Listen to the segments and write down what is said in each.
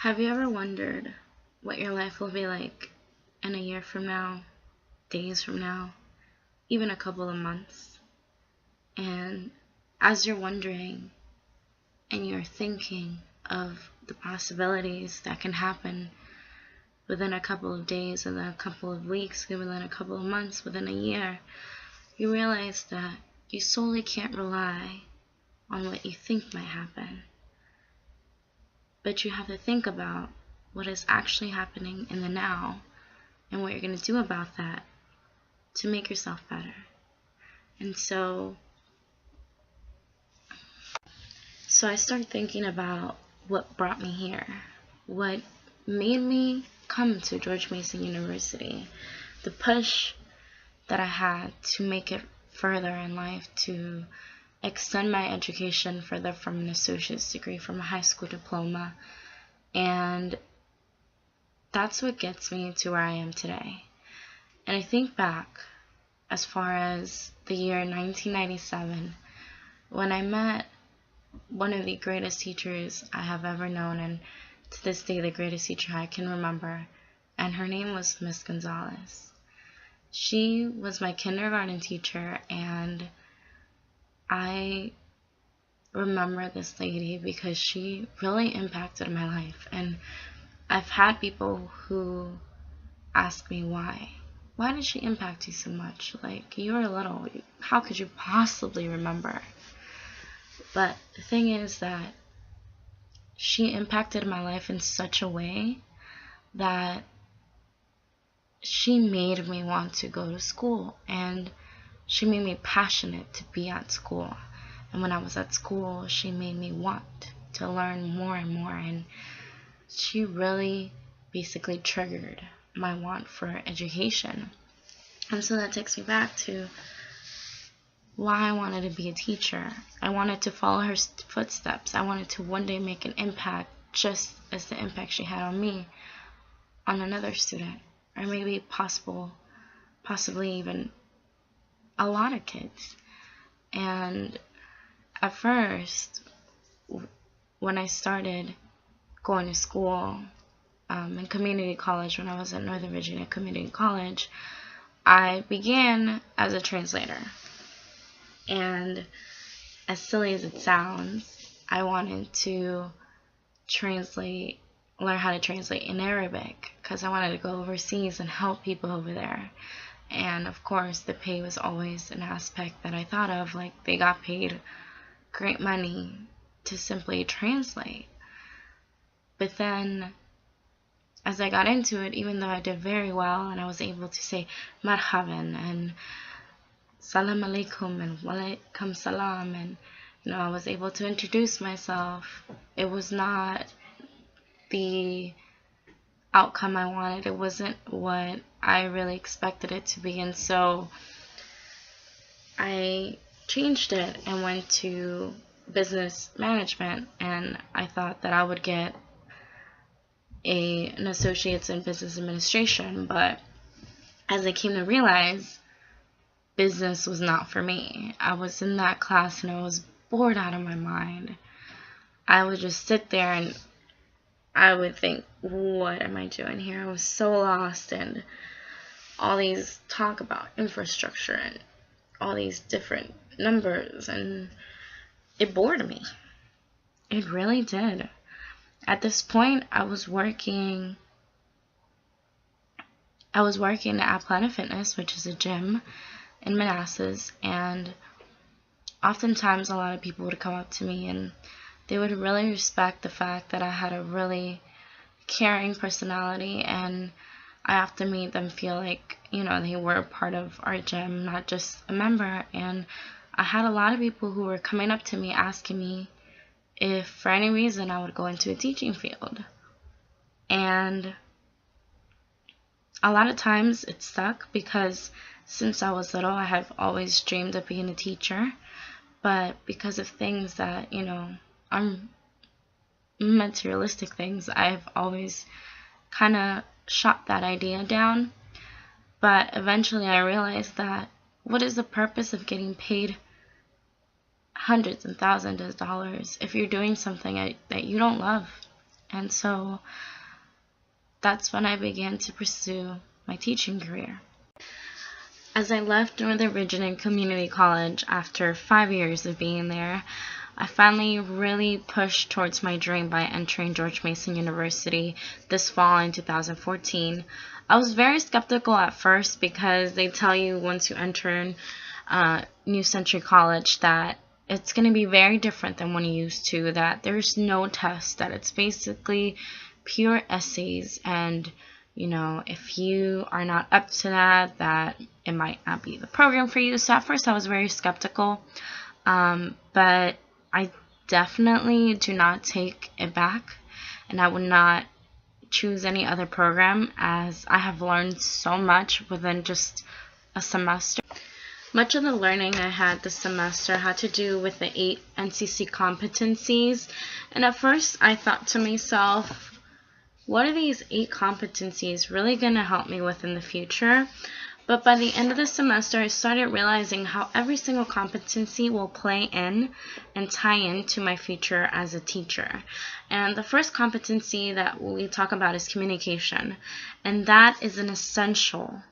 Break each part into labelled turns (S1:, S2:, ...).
S1: Have you ever wondered what your life will be like in a year from now, days from now, even a couple of months? And as you're wondering and you're thinking of the possibilities that can happen within a couple of days, within a couple of weeks, within a couple of months, within a year, you realize that you solely can't rely on what you think might happen. But you have to think about what is actually happening in the now and what you're going to do about that to make yourself better. And so I started thinking about what brought me here, what made me come to George Mason University, the push that I had to make it further in life, to extend my education further from an associate's degree, from a high school diploma. And that's what gets me to where I am today. And I think back as far as the year 1997, when I met one of the greatest teachers I have ever known, and to this day the greatest teacher I can remember, and her name was Miss Gonzalez. She was my kindergarten teacher, and I remember this lady because she really impacted my life. And I've had people who ask me why. Why did she impact you so much? Like, you were little. How could you possibly remember? But the thing is that she impacted my life in such a way that she made me want to go to school, and she made me passionate to be at school. And when I was at school, she made me want to learn more and more, and she really basically triggered my want for education. And so that takes me back to why I wanted to be a teacher. I wanted to follow her footsteps. I wanted to one day make an impact, just as the impact she had on me, on another student, or maybe possibly even a lot of kids. And at first, when I started going to school in community college, when I was at Northern Virginia Community College, I began as a translator. And as silly as it sounds, I wanted to learn how to translate in Arabic, because I wanted to go overseas and help people over there. And of course, the pay was always an aspect that I thought of. Like, they got paid great money to simply translate. But then, as I got into it, even though I did very well and I was able to say marhaban and salam alaikum and walaikum salam, and I was able to introduce myself, it was not the outcome I wanted. It wasn't what I really expected it to be. And so I changed it and went to business management, and I thought that I would get an associate's in business administration. But as I came to realize, business was not for me. I was in that class and I was bored out of my mind. I would just sit there and I would think, what am I doing here? I was so lost, and all these talk about infrastructure and all these different numbers, and it bored me. It really did. At this point, I was working at Planet Fitness, which is a gym in Manassas, and oftentimes a lot of people would come up to me and they would really respect the fact that I had a really caring personality, and I often made them feel like, they were a part of our gym, not just a member. And I had a lot of people who were coming up to me asking me if for any reason I would go into a teaching field. And a lot of times it stuck, because since I was little, I have always dreamed of being a teacher. But because of things that, materialistic things, I've always kind of shot that idea down. But eventually I realized that what is the purpose of getting paid hundreds and thousands of dollars if you're doing something that you don't love? And so that's when I began to pursue my teaching career. As I left Northern Virginia Community College after 5 years of being there, I finally really pushed towards my dream by entering George Mason University this fall in 2014. I was very skeptical at first because they tell you once you enter New Century College that it's going to be very different than when you used to, that there's no test, that it's basically pure essays, and if you are not up to that it might not be the program for you. So at first I was very skeptical, but I definitely do not take it back, and I would not choose any other program, as I have learned so much within just a semester. Much of the learning I had this semester had to do with the 8 NCC competencies, and at first I thought to myself, what are these 8 competencies really going to help me with in the future? But by the end of the semester, I started realizing how every single competency will play in and tie into my future as a teacher. And the first competency that we talk about is communication. And that is an essential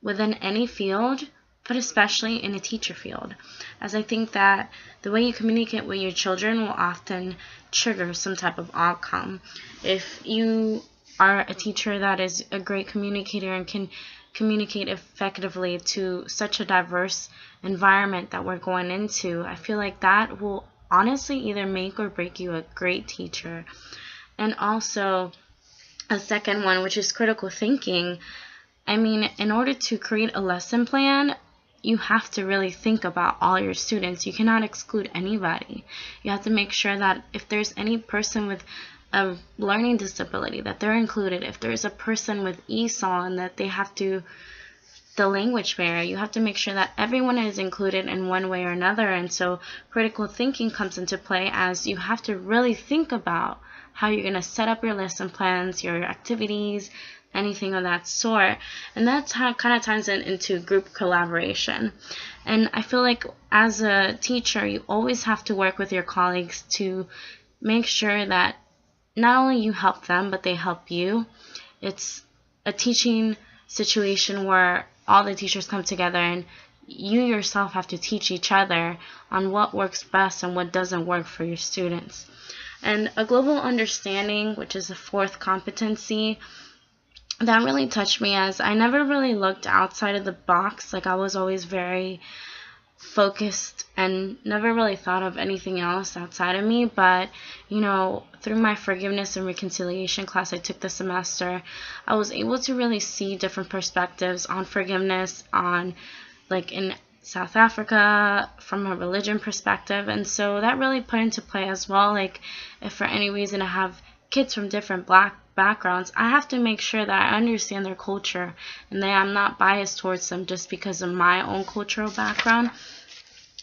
S1: within any field, but especially in a teacher field, as I think that the way you communicate with your children will often trigger some type of outcome. If you are a teacher that is a great communicator and can communicate effectively to such a diverse environment that we're going into, I feel like that will honestly either make or break you a great teacher. And also a second one, which is critical thinking. I mean, in order to create a lesson plan, you have to really think about all your students. You cannot exclude anybody. You have to make sure that if there's any person with a learning disability, that they're included. If there's a person with ESOL and that they have to, the language barrier, you have to make sure that everyone is included in one way or another. And so critical thinking comes into play, as you have to really think about how you're going to set up your lesson plans, your activities, anything of that sort. And that's how kind of ties into group collaboration. And I feel like as a teacher, you always have to work with your colleagues to make sure that not only you help them, but they help you. It's a teaching situation where all the teachers come together, and you yourself have to teach each other on what works best and what doesn't work for your students. And a global understanding, which is the fourth competency, that really touched me, as I never really looked outside of the box. Like, I was always very focused and never really thought of anything else outside of me. But through my forgiveness and reconciliation class I took this semester, I was able to really see different perspectives on forgiveness, on like in South Africa from a religion perspective. And so that really put into play as well, like if for any reason I have kids from different black backgrounds, I have to make sure that I understand their culture and that I'm not biased towards them just because of my own cultural background.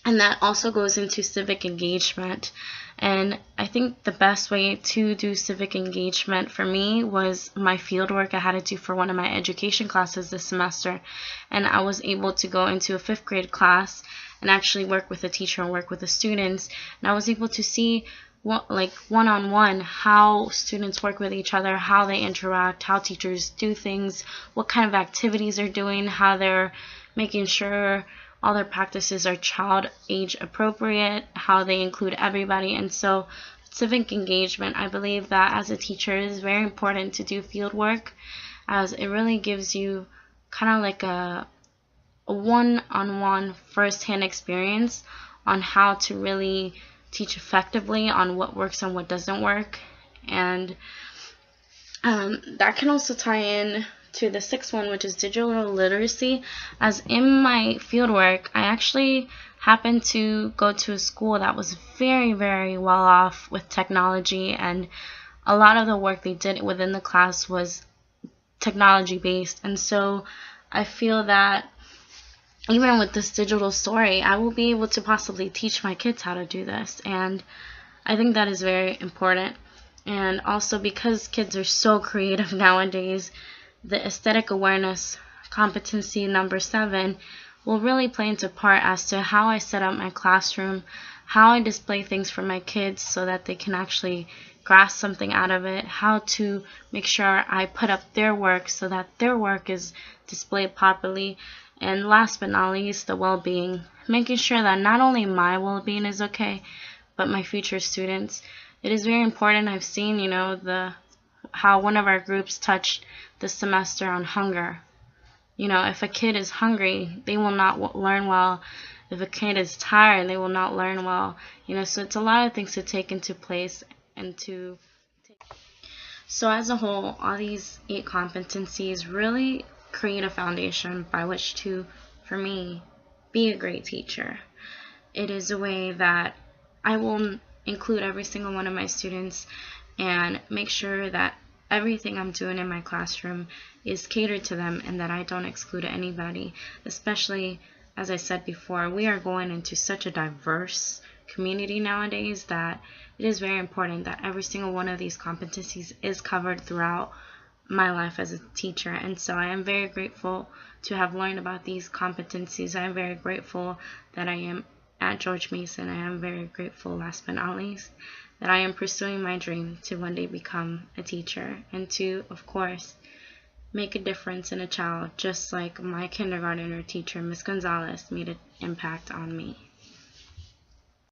S1: And that also goes into civic engagement. And I think the best way to do civic engagement for me was my field work I had to do for one of my education classes this semester. And I was able to go into a 5th grade class and actually work with a teacher and work with the students. And I was able to see one-on-one how students work with each other, how they interact, how teachers do things, what kind of activities they're doing, how they're making sure all their practices are child age appropriate, how they include everybody. And so civic engagement, I believe that as a teacher it is very important to do field work, as it really gives you kind of like a one-on-one first-hand experience on how to really teach effectively on what works and what doesn't work. And that can also tie in to the 6th one, which is digital literacy, as in my fieldwork I actually happened to go to a school that was very, very well off with technology, and a lot of the work they did within the class was technology based. And so I feel that even with this digital story, I will be able to possibly teach my kids how to do this, and I think that is very important. And also because kids are so creative nowadays, the aesthetic awareness competency number 7 will really play into part as to how I set up my classroom, how I display things for my kids so that they can actually grasp something out of it, how to make sure I put up their work so that their work is displayed properly, and last but not least, the well-being, making sure that not only my well-being is okay, but my future students. It is very important. I've seen, how one of our groups touched this semester on hunger. If a kid is hungry, they will not learn well. If a kid is tired, they will not learn well. So it's a lot of things to take into place and to take. So as a whole, all these 8 competencies really create a foundation by which to, for me, be a great teacher. It is a way that I will include every single one of my students and make sure that everything I'm doing in my classroom is catered to them and that I don't exclude anybody. Especially, as I said before, we are going into such a diverse community nowadays that it is very important that every single one of these competencies is covered throughout my life as a teacher. And so I am very grateful to have learned about these competencies. I am very grateful that I am at George Mason. I am very grateful, last but not least, that I am pursuing my dream to one day become a teacher and to, of course, make a difference in a child, just like my kindergartner teacher, Miss Gonzalez, made an impact on me.